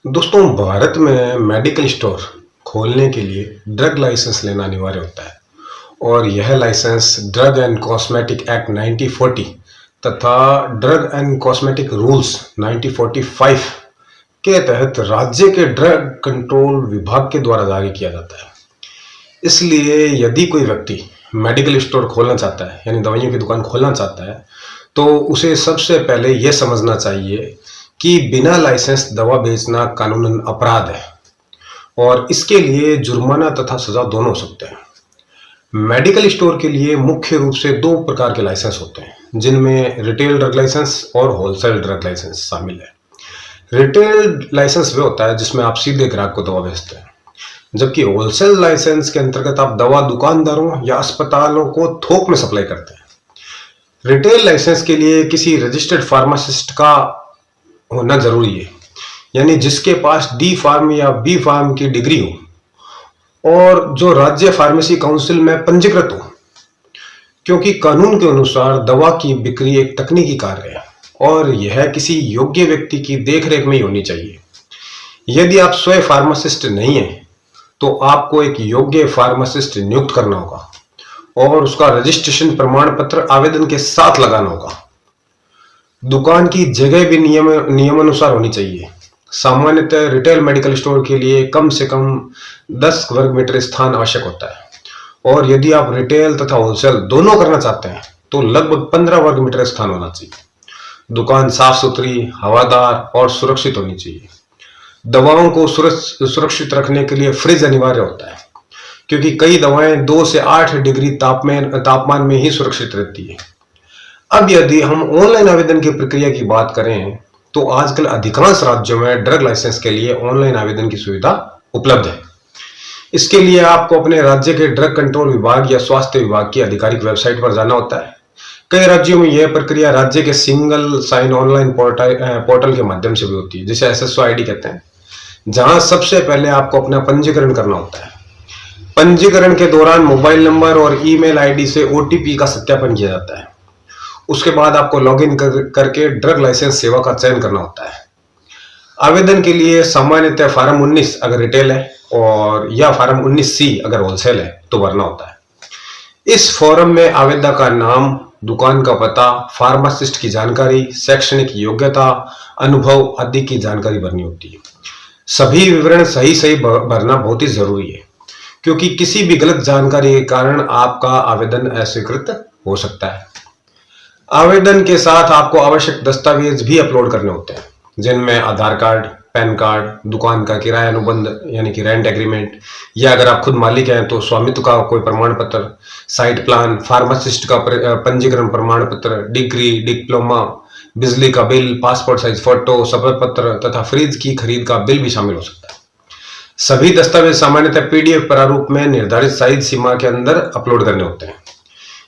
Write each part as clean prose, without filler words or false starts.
दोस्तों, भारत में medical store खोलने के लिए ड्रग लाइसेंस लेना अनिवार्य होता है और यह licence drug and cosmetic act 1940 तथा ड्रग एंड कॉस्मेटिक रूल्स 1945 के तहत राज्य के ड्रग कंट्रोल विभाग के द्वारा जारी किया जाता है। इसलिए यदि कोई व्यक्ति मेडिकल स्टोर खोलना चाहता है यानी दवाइयों की दुकान खोलना चाहता है तो उसे सबसे पहले यह समझना चाहिए कि बिना लाइसेंस दवा बेचना कानूनन अपराध है और इसके लिए जुर्माना तथा सजा दोनों हो सकते हैं। मेडिकल स्टोर के लिए मुख्य रूप से दो प्रकार के लाइसेंस होते हैं जिनमें रिटेल ड्रग लाइसेंस और होलसेल ड्रग लाइसेंस शामिल है। रिटेल लाइसेंस वह होता है जिसमें आप सीधे ग्राहक को दवा बेचते हैं, जबकि होलसेल लाइसेंस के अंतर्गत आप दवा दुकानदारों या अस्पतालों को थोक में सप्लाई करते हैं। रिटेल लाइसेंस के लिए किसी रजिस्टर्ड फार्मासिस्ट का होना जरूरी है, यानी जिसके पास डी फार्म या बी फार्म की डिग्री हो और जो राज्य फार्मेसी काउंसिल में पंजीकृत हो, क्योंकि कानून के अनुसार दवा की बिक्री एक तकनीकी कार्य है और यह किसी योग्य व्यक्ति की देखरेख में ही होनी चाहिए। यदि आप स्वयं फार्मासिस्ट नहीं हैं तो आपको एक योग्य फार्मासिस्ट नियुक्त करना होगा और उसका रजिस्ट्रेशन प्रमाण पत्र आवेदन के साथ लगाना होगा। दुकान की जगह भी नियमानुसार होनी चाहिए। सामान्यतः रिटेल मेडिकल स्टोर के लिए कम से कम 10 वर्ग मीटर स्थान आवश्यक होता है और यदि आप रिटेल तथा होलसेल दोनों करना चाहते हैं तो लगभग 15 वर्ग मीटर स्थान होना चाहिए। दुकान साफ सुथरी, हवादार और सुरक्षित होनी चाहिए। दवाओं को सुरक्षित रखने के लिए फ्रिज अनिवार्य होता है, क्योंकि कई दवाएं 2 से 8 डिग्री तापमान में ही सुरक्षित रहती है। अब यदि हम ऑनलाइन आवेदन की प्रक्रिया की बात करें तो आजकल अधिकांश राज्यों में ड्रग लाइसेंस के लिए ऑनलाइन आवेदन की सुविधा उपलब्ध है। इसके लिए आपको अपने राज्य के ड्रग कंट्रोल विभाग या स्वास्थ्य विभाग की आधिकारिक वेबसाइट पर जाना होता है। कई राज्यों में यह प्रक्रिया राज्य के सिंगल साइन ऑनलाइन पोर्टल के माध्यम से भी होती है, जिसे SSO-ID कहते हैं, जहां सबसे पहले आपको अपना पंजीकरण करना होता है। पंजीकरण के दौरान मोबाइल नंबर और ईमेल आईडी से OTP का सत्यापन किया जाता है। उसके बाद आपको लॉगिन करके ड्रग लाइसेंस सेवा का चयन करना होता है। आवेदन के लिए सामान्यतः फार्म 19 अगर रिटेल है और या फार्म 19C अगर होलसेल है तो भरना होता है। इस फॉर्म में आवेदक का नाम, दुकान का पता, फार्मासिस्ट की जानकारी, शैक्षणिक योग्यता, अनुभव आदि की जानकारी भरनी होती है। सभी विवरण सही भरना बहुत ही जरूरी है, क्योंकि किसी भी गलत जानकारी के कारण आपका आवेदन अस्वीकृत हो सकता है। आवेदन के साथ आपको आवश्यक दस्तावेज भी अपलोड करने होते हैं, जिनमें आधार कार्ड, पैन कार्ड, दुकान का किराया अनुबंध यानी कि रेंट एग्रीमेंट, या अगर आप खुद मालिक हैं तो स्वामित्व का कोई प्रमाण पत्र, साइट प्लान, फार्मासिस्ट का पंजीकरण प्रमाण पत्र, डिग्री, डिप्लोमा, बिजली का बिल, पासपोर्ट साइज फोटो, शपथ पत्र तथा फ्रिज की खरीद का बिल भी शामिल हो सकता है। सभी दस्तावेज सामान्यतः PDF प्रारूप में निर्धारित साइज सीमा के अंदर अपलोड करने होते हैं।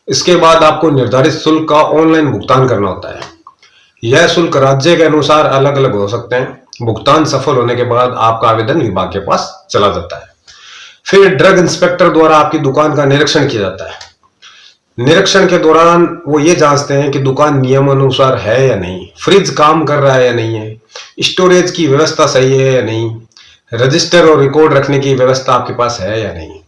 इसके बाद आपको निर्धारित शुल्क का ऑनलाइन भुगतान करना होता है। यह शुल्क राज्य के अनुसार अलग अलग हो सकते हैं। भुगतान सफल होने के बाद आपका आवेदन विभाग के पास चला जाता है। फिर ड्रग इंस्पेक्टर द्वारा आपकी दुकान का निरीक्षण किया जाता है। निरीक्षण के दौरान वो ये जांचते हैं कि दुकान नियमानुसार है या नहीं, फ्रिज काम कर रहा है या नहीं है, स्टोरेज की व्यवस्था सही है या नहीं, रजिस्टर और रिकॉर्ड रखने की व्यवस्था आपके पास है या नहीं।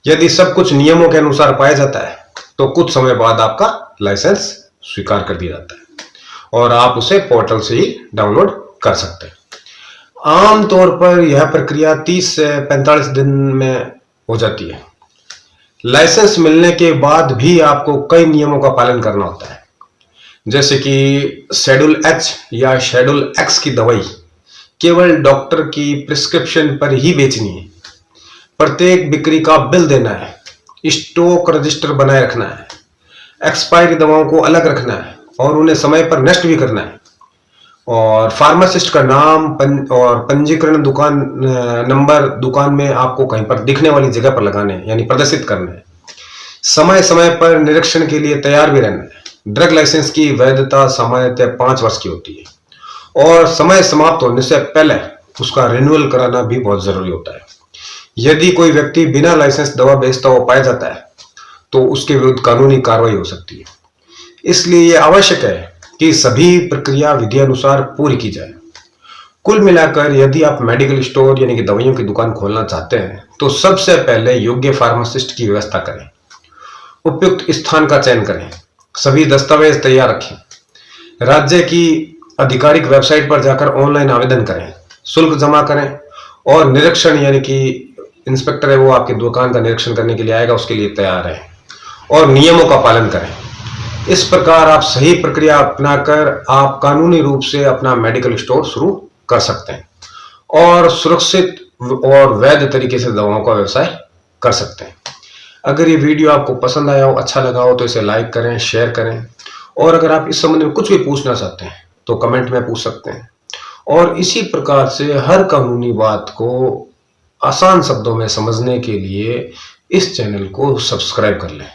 यदि सब कुछ नियमों के अनुसार पाया जाता है तो कुछ समय बाद आपका लाइसेंस स्वीकार कर दिया जाता है और आप उसे पोर्टल से ही डाउनलोड कर सकते हैं। आमतौर पर यह प्रक्रिया 30 से 45 दिन में हो जाती है। लाइसेंस मिलने के बाद भी आपको कई नियमों का पालन करना होता है, जैसे कि शेड्यूल H या शेड्यूल X की दवाई केवल डॉक्टर की प्रिस्क्रिप्शन पर ही बेचनी है। प्रत्येक बिक्री का बिल देना है, स्टॉक रजिस्टर बनाए रखना है, एक्सपायरी दवाओं को अलग रखना है और उन्हें समय पर नष्ट भी करना है, और फार्मासिस्ट का नाम और पंजीकरण दुकान नंबर दुकान में आपको कहीं पर दिखने वाली जगह पर लगाने हैं यानी प्रदर्शित करना है। समय समय पर निरीक्षण के लिए तैयार भी रहना है। ड्रग लाइसेंस की वैधता सामान्यतः 5 वर्ष की होती है और समय समाप्त होने से पहले उसका रिन्यूअल कराना भी बहुत जरूरी होता है। यदि कोई व्यक्ति बिना लाइसेंस दवा बेचता हुआ पाया जाता है तो उसके विरुद्ध कानूनी कार्रवाई हो सकती है। इसलिए यह आवश्यक है कि सभी प्रक्रिया विधि अनुसार पूरी की जाए। कुल मिलाकर यदि आप मेडिकल स्टोर यानी कि दवाइयों की दुकान खोलना चाहते हैं तो सबसे पहले योग्य फार्मासिस्ट की व्यवस्था करें, उपयुक्त स्थान का चयन करें, सभी दस्तावेज तैयार रखें, राज्य की आधिकारिक वेबसाइट पर जाकर ऑनलाइन आवेदन करें, शुल्क जमा करें और निरीक्षण यानी कि इंस्पेक्टर है वो आपकी दुकान का निरीक्षण करने के लिए आएगा, उसके लिए तैयार है और नियमों का पालन करें। इस प्रकार आप सही प्रक्रिया अपनाकर आप कानूनी रूप से अपना मेडिकल स्टोर शुरू कर सकते हैं और सुरक्षित और वैध तरीके से दवाओं का व्यवसाय कर सकते हैं। अगर ये वीडियो आपको पसंद आया हो, अच्छा लगा हो तो इसे लाइक करें, शेयर करें और अगर आप इस संबंध में कुछ भी पूछना चाहते हैं तो कमेंट में पूछ सकते हैं। और इसी प्रकार से हर कानूनी बात को आसान शब्दों में समझने के लिए इस चैनल को सब्सक्राइब कर लें।